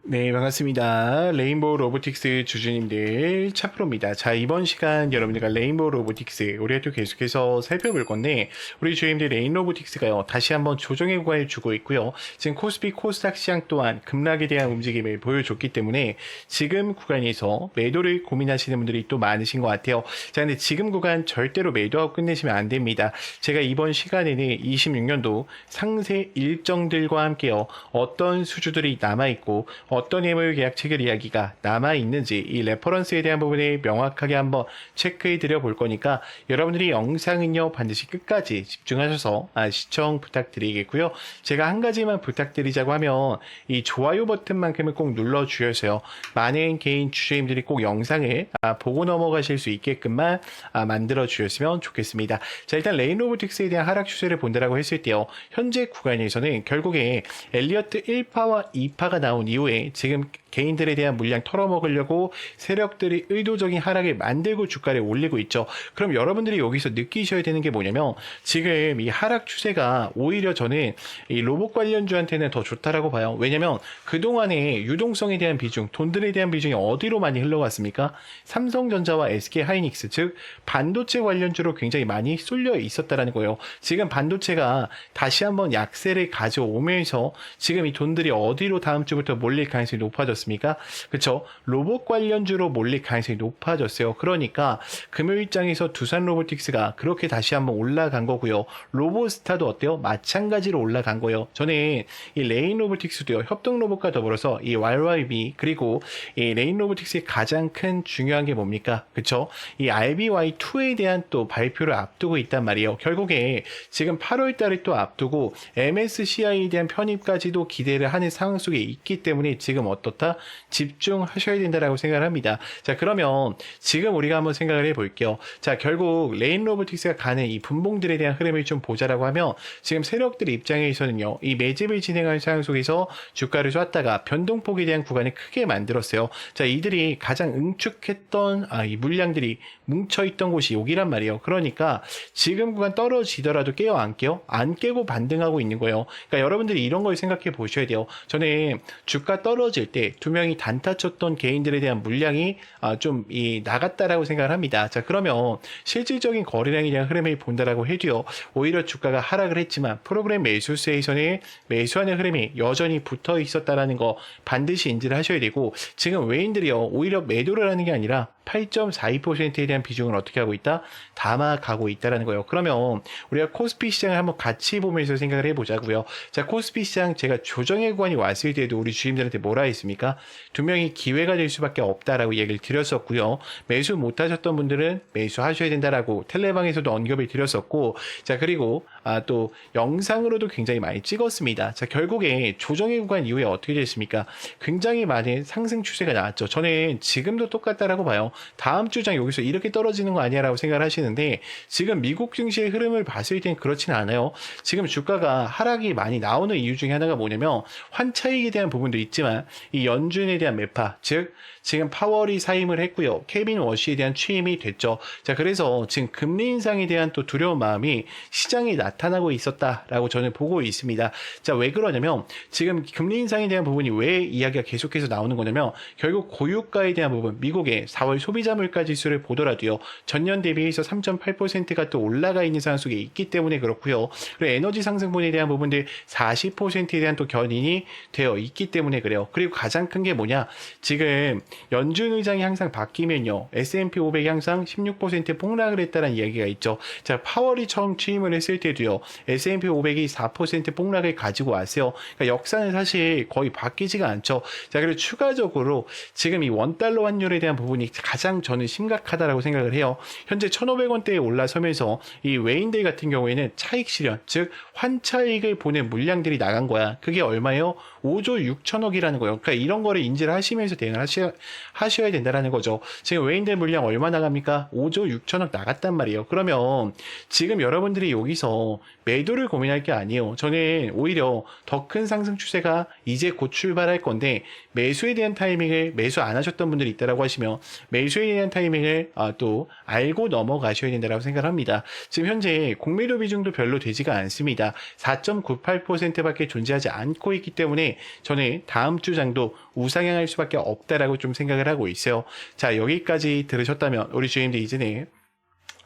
네, 반갑습니다. 레인보우 로보틱스 주주님들 차프로입니다. 자, 이번 시간 여러분들과 레인보우 로보틱스 우리가 또 계속해서 살펴볼 건데, 우리 주주님들 레인 로보틱스가요 다시 한번 조정의 구간을 주고 있고요. 지금 코스피 코스닥 시장 또한 급락에 대한 움직임을 보여줬기 때문에 지금 구간에서 매도를 고민하시는 분들이 또 많으신 것 같아요. 자, 근데 지금 구간 절대로 매도하고 끝내시면 안 됩니다. 제가 이번 시간에는 26년도 상세 일정들과 함께요, 어떤 수주들이 남아있고 어떤 예물 계약 체결 이야기가 남아있는지 이 레퍼런스에 대한 부분을 명확하게 한번 체크해 드려 볼 거니까 여러분들이 영상은요 반드시 끝까지 집중하셔서 시청 부탁드리겠고요. 제가 한 가지만 부탁드리자고 하면 이 좋아요 버튼만큼은 꼭 눌러 주셔서요, 많은 개인 주주님들이 꼭 영상을 보고 넘어가실 수 있게끔만 만들어 주셨으면 좋겠습니다. 자, 일단 레인 로보틱스에 대한 하락 추세를 본다라고 했을 때요, 현재 구간에서는 결국에 엘리어트 1파와 2파가 나온 이후에 지금 개인들에 대한 물량 털어먹으려고 세력들이 의도적인 하락을 만들고 주가를 올리고 있죠. 그럼 여러분들이 여기서 느끼셔야 되는 게 뭐냐면, 지금 이 하락 추세가 오히려 저는 이 로봇 관련주한테는 더 좋다라고 봐요. 왜냐면 그동안에 유동성에 대한 비중, 돈들에 대한 비중이 어디로 많이 흘러갔습니까? 삼성전자와 SK하이닉스, 즉 반도체 관련주로 굉장히 많이 쏠려 있었다라는 거예요. 지금 반도체가 다시 한번 약세를 가져오면서 지금 이 돈들이 어디로 다음 주부터 몰릴 가능성이 높아졌습니까? 그쵸? 로봇 관련주로 몰릴 가능성이 높아졌어요. 그러니까 금요일장에서 두산 로보틱스가 그렇게 다시 한번 올라간 거고요. 로보스타도 어때요? 마찬가지로 올라간 거예요. 저는 이 레인 로보틱스도요, 협동 로봇과 더불어서 이 YYB 그리고 이 레인 로보틱스의 가장 큰 중요한 게 뭡니까? 그쵸? 이 RBY2에 대한 또 발표를 앞두고 있단 말이에요. 결국에 지금 8월 달에 또 앞두고 MSCI에 대한 편입까지도 기대를 하는 상황 속에 있기 때문에 지금 어떻다? 집중하셔야 된다라고 생각을 합니다. 자, 그러면 지금 우리가 한번 생각을 해볼게요. 자, 결국 레인 로보틱스가 가는 이 분봉들에 대한 흐름을 좀 보자라고 하면, 지금 세력들 입장에서는요, 이 매집을 진행하는 상황 속에서 주가를 쐈다가 변동폭에 대한 구간을 크게 만들었어요. 자, 이들이 가장 응축했던 이 물량들이 뭉쳐있던 곳이 여기란 말이에요. 그러니까 지금 구간 떨어지더라도 깨요, 안 깨요? 안 깨고 반등하고 있는 거예요. 그러니까 여러분들이 이런 걸 생각해 보셔야 돼요. 저는 주가 떨어질 때 두 명이 단타 쳤던 개인들에 대한 물량이 좀 나갔다라고 생각을 합니다. 자, 그러면 실질적인 거래량에 대한 흐름을 본다라고 해도요, 오히려 주가가 하락을 했지만 프로그램 매수세에서는 매수하는 흐름이 여전히 붙어 있었다라는 거 반드시 인지를 하셔야 되고, 지금 외인들이요 오히려 매도를 하는 게 아니라 8.42%에 대한 비중을 어떻게 하고 있다? 담아가고 있다라는 거예요. 그러면 우리가 코스피 시장을 한번 같이 보면서 생각을 해보자고요. 자, 코스피 시장 제가 조정의 구간이 왔을 때도 우리 주임들한테 뭐라 했습니까? 두 명이 기회가 될 수밖에 없다라고 얘기를 드렸었고요. 매수 못하셨던 분들은 매수하셔야 된다라고 텔레방에서도 언급을 드렸었고, 자, 그리고 또 영상으로도 굉장히 많이 찍었습니다. 자, 결국에 조정의 구간 이후에 어떻게 됐습니까? 굉장히 많은 상승 추세가 나왔죠. 저는 지금도 똑같다라고 봐요. 다음 주장 여기서 이렇게 떨어지는 거 아니야 라고 생각을 하시는데, 지금 미국 증시의 흐름을 봤을 땐 그렇지는 않아요. 지금 주가가 하락이 많이 나오는 이유 중에 하나가 뭐냐면, 환차익에 대한 부분도 있지만 이 연준에 대한 매파, 즉 지금 파월이 사임을 했고요, 케빈 워시에 대한 취임이 됐죠. 자, 그래서 지금 금리 인상에 대한 또 두려운 마음이 시장에 나타나고 있었다라고 저는 보고 있습니다. 자, 왜 그러냐면 지금 금리 인상에 대한 부분이 왜 이야기가 계속해서 나오는 거냐면, 결국 고유가에 대한 부분, 미국의 4월 소비자 물가 지수를 보더라도요, 전년 대비해서 3.8%가 또 올라가 있는 상황 속에 있기 때문에 그렇고요. 그리고 에너지 상승분에 대한 부분들 40%에 대한 또 견인이 되어 있기 때문에 그래요. 그리고 가장 큰 게 뭐냐, 지금 연준 의장이 항상 바뀌면요, S&P 500이 항상 16% 폭락을 했다는 이야기가 있죠. 자, 파월이 처음 취임을 했을 때도요, S&P 500이 4% 폭락을 가지고 왔어요. 그러니까 역사는 사실 거의 바뀌지가 않죠. 자, 그리고 추가적으로 지금 이 원달러 환율에 대한 부분이 가장 저는 심각하다라고 생각을 해요. 현재 1,500원대에 올라서면서 이 외인들 같은 경우에는 차익 실현, 즉 환차익을 보낸 물량들이 나간 거야. 그게 얼마예요? 5조 6천억이라는 거예요. 그러니까 이런 거를 인지를 하시면서 대응을 하셔야 된다는 거죠. 지금 외인들 물량 얼마 나갑니까? 5조 6천억 나갔단 말이에요. 그러면 지금 여러분들이 여기서 매도를 고민할 게 아니에요. 저는 오히려 더 큰 상승 추세가 이제 곧 출발할 건데, 매수에 대한 타이밍을 매수 안 하셨던 분들이 있다라고 하시면 매수에 대한 타이밍을 또 알고 넘어가셔야 된다고 생각합니다. 지금 현재 공매도 비중도 별로 되지가 않습니다. 4.98%밖에 존재하지 않고 있기 때문에 저는 다음 주 장도 우상향할 수밖에 없다라고 좀 생각을 하고 있어요. 자, 여기까지 들으셨다면 우리 주임들 이제는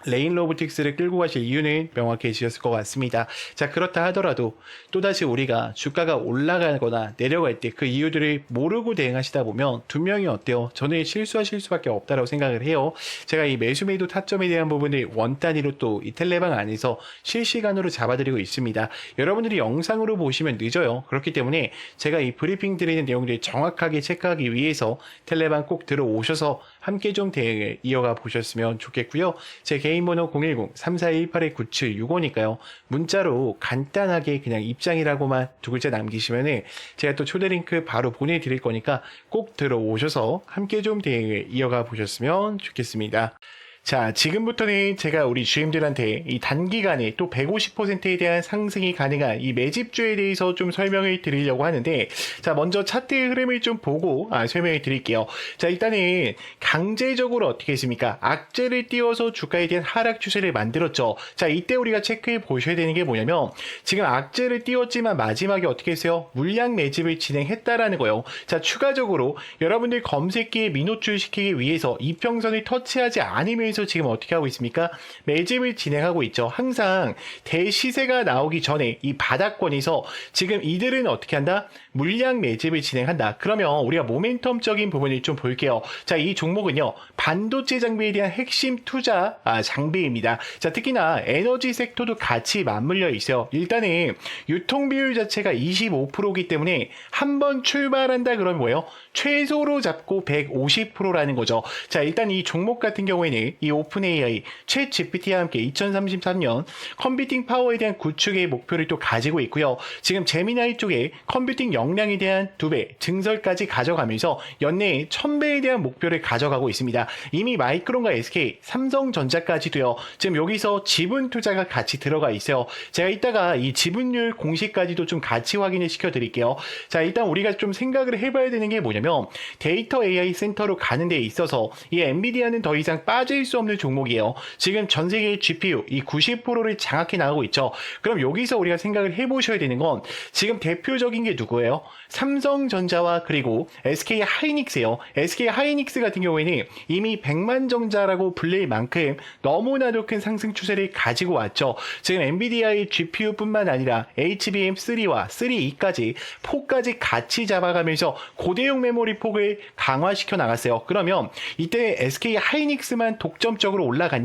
레인 로보틱스를 끌고 가실 이유는 명확해지셨을 것 같습니다. 자, 그렇다 하더라도 또다시 우리가 주가가 올라가거나 내려갈 때 그 이유들을 모르고 대응하시다 보면 분명히 어때요? 저는 실수하실 수밖에 없다고 생각을 해요. 제가 이 매수 매도 타점에 대한 부분을 원 단위로 또 이 텔레방 안에서 실시간으로 잡아드리고 있습니다. 여러분들이 영상으로 보시면 늦어요. 그렇기 때문에 제가 이 브리핑 드리는 내용들을 정확하게 체크하기 위해서 텔레방 꼭 들어오셔서 함께 좀 대응을 이어가 보셨으면 좋겠고요. 제 개인 번호 010-3418-9765니까요. 문자로 간단하게 그냥 입장이라고만 두 글자 남기시면은 제가 또 초대 링크 바로 보내드릴 거니까 꼭 들어오셔서 함께 좀 대응을 이어가 보셨으면 좋겠습니다. 자, 지금부터는 제가 우리 주임들한테 이 단기간에 또 150%에 대한 상승이 가능한 이 매집주에 대해서 좀 설명을 드리려고 하는데, 자, 먼저 차트의 흐름을 좀 보고 설명을 드릴게요. 자, 일단은 강제적으로 어떻게 했습니까? 악재를 띄워서 주가에 대한 하락 추세를 만들었죠. 자, 이때 우리가 체크해 보셔야 되는 게 뭐냐면, 지금 악재를 띄웠지만 마지막에 어떻게 했어요? 물량 매집을 진행했다라는 거예요. 자, 추가적으로 여러분들 검색기에 민호출 시키기 위해서 이평선을 터치하지 않으면 지금 어떻게 하고 있습니까? 매집을 진행하고 있죠. 항상 대시세가 나오기 전에 이 바닥권에서 지금 이들은 어떻게 한다? 물량 매집을 진행한다. 그러면 우리가 모멘텀적인 부분을 좀 볼게요. 자, 이 종목은요, 반도체 장비에 대한 핵심 투자 장비입니다. 자, 특히나 에너지 섹터도 같이 맞물려 있어요. 일단은 유통 비율 자체가 25%이기 때문에 한번 출발한다 그러면 뭐예요? 최소로 잡고 150%라는 거죠. 자, 일단 이 종목 같은 경우에는 이 오픈 AI, 챗 GPT와 함께 2033년 컴퓨팅 파워에 대한 구축의 목표를 또 가지고 있고요. 지금 제미나이 쪽에 컴퓨팅 역량에 대한 2배 증설까지 가져가면서 연내에 1000배에 대한 목표를 가져가고 있습니다. 이미 마이크론과 SK, 삼성전자까지도요. 지금 여기서 지분 투자가 같이 들어가 있어요. 제가 이따가 이 지분율 공시까지도 좀 같이 확인을 시켜드릴게요. 자, 일단 우리가 좀 생각을 해봐야 되는 게 뭐냐면 데이터 AI 센터로 가는 데 있어서 이 엔비디아는 더 이상 빠질 수 없는 종목이에요. 지금 전 세계의 GPU 이 90%를 장악해 나가고 있죠. 그럼 여기서 우리가 생각을 해보셔야 되는 건 지금 대표적인 게 누구예요? 삼성전자와 그리고 SK 하이닉스예요. SK 하이닉스 같은 경우에는 이미 100만 정자라고 불릴 만큼 너무나도 큰 상승 추세를 가지고 왔죠. 지금 엔비디아의 GPU뿐만 아니라 HBM3와 3E까지 폭까지 같이 잡아가면서 고대용 메모리 폭을 강화시켜 나갔어요. 그러면 이때 SK 하이닉스만 독점적으로 올라갔냐?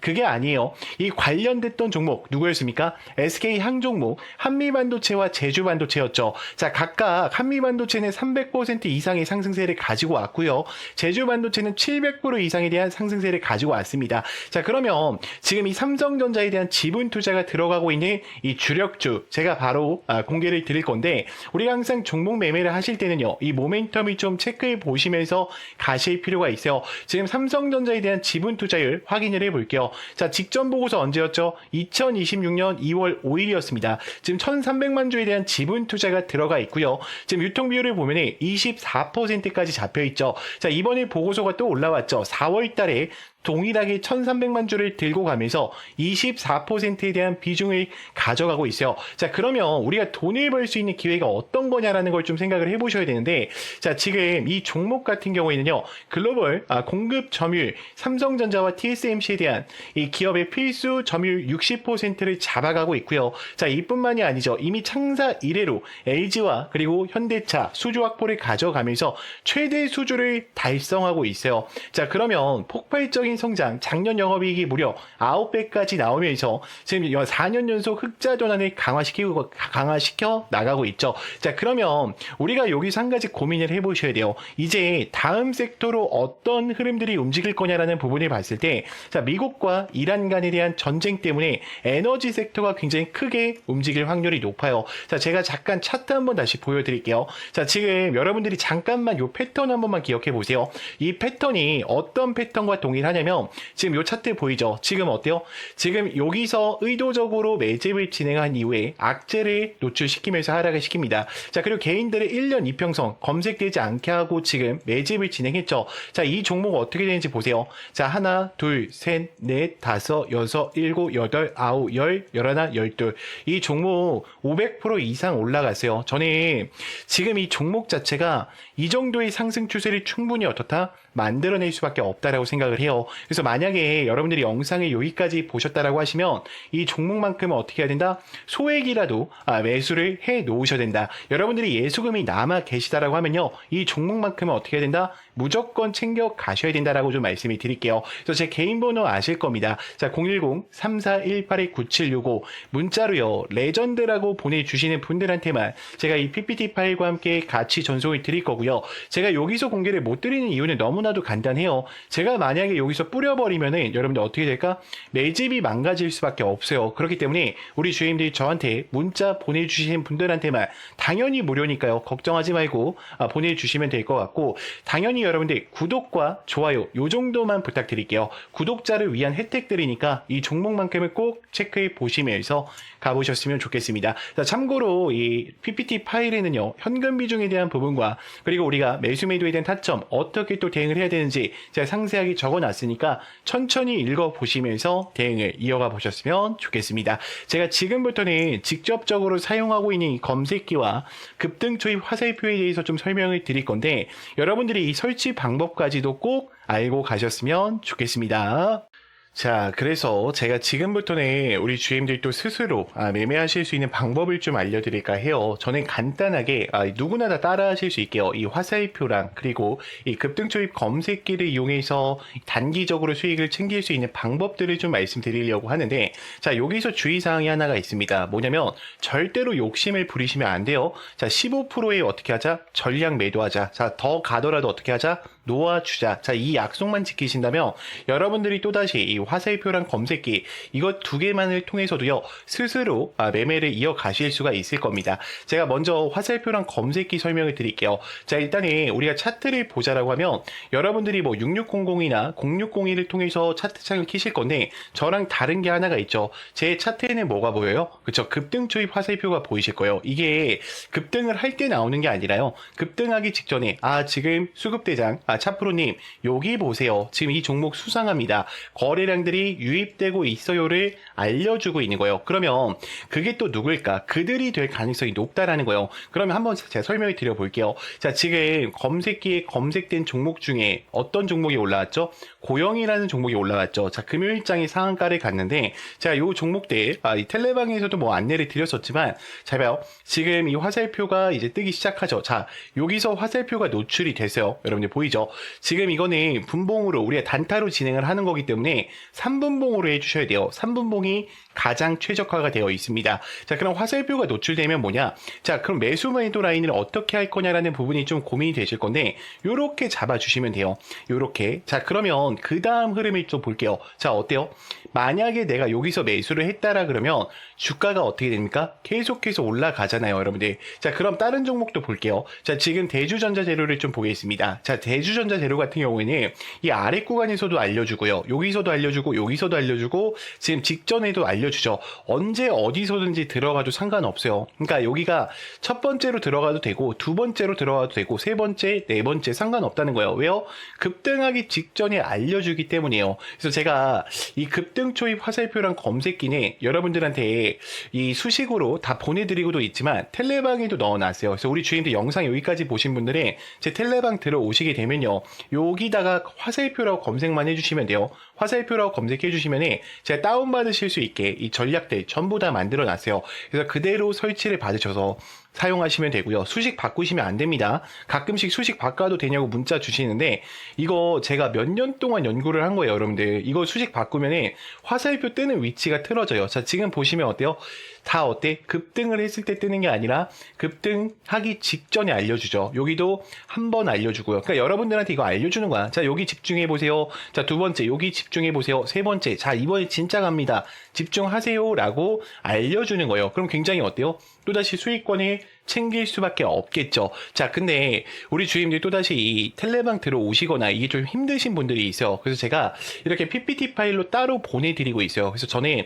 그게 아니에요. 이 관련됐던 종목 누구였습니까? SK 항종목 한미반도체와 제주반도체였죠. 자, 각각 한미반도체는 300% 이상의 상승세를 가지고 왔고요. 제주반도체는 700% 이상에 대한 상승세를 가지고 왔습니다. 자, 그러면 지금 이 삼성전자에 대한 지분 투자가 들어가고 있는 이 주력주 제가 바로 공개를 드릴 건데, 우리가 항상 종목 매매를 하실 때는요, 이 모멘텀을 좀 체크해 보시면서 가실 필요가 있어요. 지금 삼성전자에 대한 지분 투자율 확인을 해 볼게요. 자, 직전 보고서 언제였죠? 2026년 2월 5일이었습니다. 지금 1300만 주에 대한 지분 투자가 들어가 있고요. 지금 유통 비율을 보면 24%까지 잡혀 있죠. 자, 이번에 보고서가 또 올라왔죠. 4월 달에 동일하게 1300만 주를 들고 가면서 24%에 대한 비중을 가져가고 있어요. 자, 그러면 우리가 돈을 벌 수 있는 기회가 어떤 거냐라는 걸 좀 생각을 해보셔야 되는데, 자, 지금 이 종목 같은 경우에는요, 글로벌 공급 점유율, 삼성전자와 TSMC에 대한 이 기업의 필수 점유율 60%를 잡아가고 있고요. 자, 이뿐만이 아니죠. 이미 창사 이래로 LG와 그리고 현대차 수주 확보를 가져가면서 최대 수주를 달성하고 있어요. 자, 그러면 폭발적인 성장, 작년 영업이익이 무려 9배까지 나오면서 지금 4년 연속 흑자 전환을 강화시켜 나가고 있죠. 자, 그러면 우리가 여기서 한 가지 고민을 해보셔야 돼요. 이제 다음 섹터로 어떤 흐름들이 움직일 거냐라는 부분을 봤을 때, 자, 미국과 이란 간에 대한 전쟁 때문에 에너지 섹터가 굉장히 크게 움직일 확률이 높아요. 자, 제가 잠깐 차트 한번 다시 보여드릴게요. 자, 지금 여러분들이 잠깐만 이 패턴 한 번만 기억해 보세요. 이 패턴이 어떤 패턴과 동일하냐 하냐면 지금 요 차트 보이죠? 지금 어때요? 지금 여기서 의도적으로 매집을 진행한 이후에 악재를 노출시키면서 하락을 시킵니다. 자, 그리고 개인들의 1년 이평선 검색되지 않게 하고 지금 매집을 진행했죠. 자, 이 종목 어떻게 되는지 보세요. 자, 하나, 둘, 셋, 넷, 다섯, 여섯, 일곱, 여덟, 아홉, 열, 열하나, 열둘. 이 종목 500% 이상 올라갔어요. 저는 지금 이 종목 자체가 이 정도의 상승 추세를 충분히 어떻다? 만들어낼 수밖에 없다라고 생각을 해요. 그래서 만약에 여러분들이 영상을 여기까지 보셨다라고 하시면 이 종목만큼은 어떻게 해야 된다? 소액이라도 매수를 해 놓으셔야 된다. 여러분들이 예수금이 남아 계시다라고 하면요, 이 종목만큼은 어떻게 해야 된다? 무조건 챙겨 가셔야 된다라고 좀 말씀을 드릴게요. 그래서 제 개인 번호 아실 겁니다. 자, 010-3418-9765 문자로요, 레전드라고 보내주시는 분들한테만 제가 이 PPT 파일과 함께 같이 전송을 드릴 거고요. 제가 여기서 공개를 못 드리는 이유는 너무나도 간단해요. 제가 만약에 여기서 뿌려버리면은 여러분들 어떻게 될까? 매집이 망가질 수밖에 없어요. 그렇기 때문에 우리 주임들이 저한테 문자 보내주시는 분들한테만, 당연히 무료니까요, 걱정하지 말고 보내주시면 될 것 같고, 당연히 여러분들 구독과 좋아요 요 정도만 부탁드릴게요. 구독자를 위한 혜택들이니까 이 종목만큼은 꼭 체크해 보시면서 가보셨으면 좋겠습니다. 자, 참고로 이 PPT 파일에는요, 현금 비중에 대한 부분과 그리고 우리가 매수 매도에 대한 타점 어떻게 또 대응을 해야 되는지 제가 상세하게 적어놨으니까 천천히 읽어보시면서 대응을 이어가 보셨으면 좋겠습니다. 제가 지금부터는 직접적으로 사용하고 있는 이 검색기와 급등 초입 화살표에 대해서 좀 설명을 드릴 건데, 여러분들이 이 설치 방법까지도 꼭 알고 가셨으면 좋겠습니다. 자, 그래서 제가 지금부터는 우리 주임들도 스스로 매매하실 수 있는 방법을 좀 알려드릴까 해요. 저는 간단하게 누구나 다 따라 하실 수 있게요, 이 화살표랑 그리고 이 급등초입 검색기를 이용해서 단기적으로 수익을 챙길 수 있는 방법들을 좀 말씀드리려고 하는데, 자, 여기서 주의사항이 하나가 있습니다. 뭐냐면 절대로 욕심을 부리시면 안 돼요. 자, 15%에 어떻게 하자? 전량 매도하자. 자, 더 가더라도 어떻게 하자? 놓아주자. 자, 이 약속만 지키신다면 여러분들이 또다시 이 화살표랑 검색기 이것 두 개만을 통해서도요, 스스로 매매를 이어가실 수가 있을 겁니다. 제가 먼저 화살표랑 검색기 설명을 드릴게요. 자, 일단은 우리가 차트를 보자라고 하면 여러분들이 뭐 6600이나 0601을 통해서 차트창을 키실 건데, 저랑 다른 게 하나가 있죠. 제 차트에는 뭐가 보여요? 그쵸, 급등 초입 화살표가 보이실 거예요. 이게 급등을 할 때 나오는 게 아니라요, 급등하기 직전에 지금 수급대장 차프로님 여기 보세요, 지금 이 종목 수상합니다, 거래량들이 유입되고 있어요를 알려주고 있는 거예요. 그러면 그게 또 누굴까? 그들이 될 가능성이 높다라는 거예요. 그러면 한번 제가 설명을 드려볼게요. 자, 지금 검색기에 검색된 종목 중에 어떤 종목이 올라왔죠? 고영이라는 종목이 올라왔죠. 자, 금요일장에 상한가를 갔는데, 자, 요 종목들 이 텔레방에서도 뭐 안내를 드렸었지만, 잘 봐요. 지금 이 화살표가 이제 뜨기 시작하죠. 자, 여기서 화살표가 노출이 됐어요. 여러분들 보이죠? 지금 이거는 분봉으로 우리가 단타로 진행을 하는 거기 때문에 3분봉으로 해주셔야 돼요. 3분봉이 가장 최적화가 되어 있습니다. 자, 그럼 화살표가 노출되면 뭐냐? 자, 그럼 매수 매도 라인을 어떻게 할 거냐라는 부분이 좀 고민이 되실 건데, 요렇게 잡아주시면 돼요. 요렇게. 자, 그러면 그 다음 흐름을 좀 볼게요. 자, 어때요? 만약에 내가 여기서 매수를 했다라 그러면 주가가 어떻게 됩니까? 계속해서 올라가잖아요, 여러분들. 자, 그럼 다른 종목도 볼게요. 자, 지금 대주전자재료를 좀 보겠습니다. 자, 대주전자재료 같은 경우에는 이 아래 구간에서도 알려주고요, 여기서도 알려주고, 여기서도 알려주고, 지금 직전에도 알려주죠. 언제 어디서든지 들어가도 상관없어요. 그러니까 여기가 첫 번째로 들어가도 되고, 두 번째로 들어가도 되고, 세 번째, 네 번째 상관없다는 거예요. 왜요? 급등하기 직전에 알려주기 때문이에요. 그래서 제가 이 급등 초입 화살표랑 검색기는 여러분들한테 이 수식으로 다 보내드리고도 있지만 텔레방에도 넣어놨어요. 그래서 우리 주임들 영상 여기까지 보신 분들은 제 텔레방 들어오시게 되면요, 여기다가 화살표라고 검색만 해주시면 돼요. 화살표라고 검색해 주시면 제가 다운받으실 수 있게 이 전략들 전부 다 만들어 놨어요. 그래서 그대로 설치를 받으셔서 사용하시면 되고요. 수식 바꾸시면 안 됩니다. 가끔씩 수식 바꿔도 되냐고 문자 주시는데, 이거 제가 몇 년 동안 연구를 한 거예요, 여러분들. 이거 수식 바꾸면 화살표 뜨는 위치가 틀어져요. 자, 지금 보시면 어때요? 다 어때? 급등을 했을 때 뜨는 게 아니라 급등하기 직전에 알려주죠. 여기도 한 번 알려주고요. 그러니까 여러분들한테 이거 알려주는 거야. 자, 여기 집중해 보세요. 자, 두 번째, 여기 집중해보세요. 세 번째, 자, 이번에 진짜 갑니다. 집중하세요. 라고 알려주는 거예요. 그럼 굉장히 어때요? 또다시 수익권을 챙길 수밖에 없겠죠. 자, 근데 우리 주임들 또다시 이 텔레방 들어오시거나 이게 좀 힘드신 분들이 있어요. 그래서 제가 이렇게 PPT 파일로 따로 보내드리고 있어요. 그래서 저는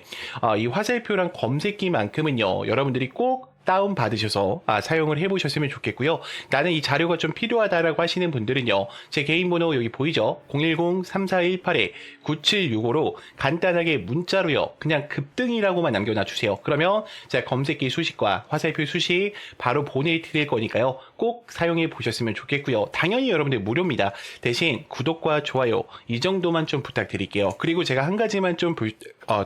이 화살표랑 검색기만큼은요, 여러분들이 꼭 다운 받으셔서 사용을 해보셨으면 좋겠고요. 나는 이 자료가 좀 필요하다라고 하시는 분들은요, 제 개인 번호 여기 보이죠? 010-3418-9765로 간단하게 문자로요, 그냥 급등이라고만 남겨놔 주세요. 그러면 제가 검색기 수식과 화살표 수식 바로 보내드릴 거니까요, 꼭 사용해 보셨으면 좋겠고요. 당연히 여러분들 무료입니다. 대신 구독과 좋아요 이 정도만 좀 부탁드릴게요. 그리고 제가 한 가지만 좀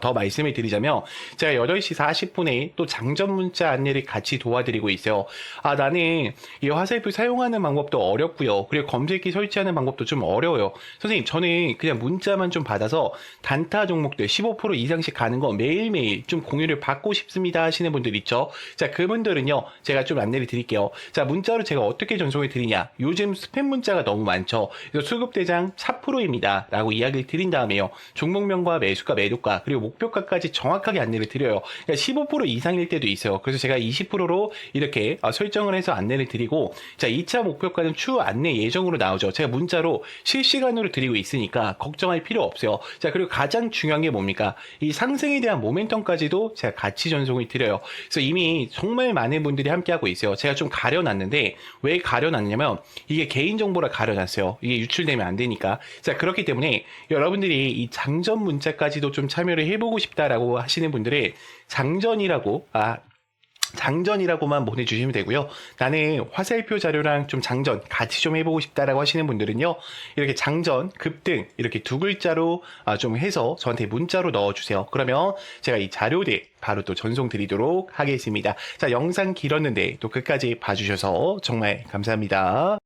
더 말씀을 드리자면, 제가 8시 40분에 또 장전 문자 안내를 같이 도와드리고 있어요. 나는 이 화살표 사용하는 방법도 어렵고요. 그리고 검색기 설치하는 방법도 좀 어려워요. 선생님, 저는 그냥 문자만 좀 받아서 단타 종목들 15% 이상씩 가는 거 매일매일 좀 공유를 받고 싶습니다 하시는 분들 있죠. 자, 그분들은요, 제가 좀 안내를 드릴게요. 자, 문자로 제가 어떻게 전송을 드리냐. 요즘 스팸 문자가 너무 많죠. 그래서 수급대장 4%입니다 라고 이야기를 드린 다음에요, 종목명과 매수가, 매도가, 그리고 목표가까지 정확하게 안내를 드려요. 그러니까 15% 이상일 때도 있어요. 그래서 제가 20%로 이렇게 설정을 해서 안내를 드리고, 자, 2차 목표가는 추후 안내 예정으로 나오죠. 제가 문자로 실시간으로 드리고 있으니까 걱정할 필요 없어요. 자, 그리고 가장 중요한 게 뭡니까? 이 상승에 대한 모멘텀까지도 제가 같이 전송을 드려요. 그래서 이미 정말 많은 분들이 함께하고 있어요. 제가 좀 가려놨는데, 왜 가려놨냐면 이게 개인정보라 가려놨어요. 이게 유출되면 안 되니까. 자, 그렇기 때문에 여러분들이 이 장전 문자까지도 좀 참여를 해보고 싶다라고 하시는 분들은 장전이라고만 보내주시면 되고요. 나는 화살표 자료랑 좀 장전 같이 좀 해보고 싶다라고 하시는 분들은요, 이렇게 장전, 급등 이렇게 두 글자로 좀 해서 저한테 문자로 넣어주세요. 그러면 제가 이 자료들 바로 또 전송 드리도록 하겠습니다. 자, 영상 길었는데 또 끝까지 봐주셔서 정말 감사합니다.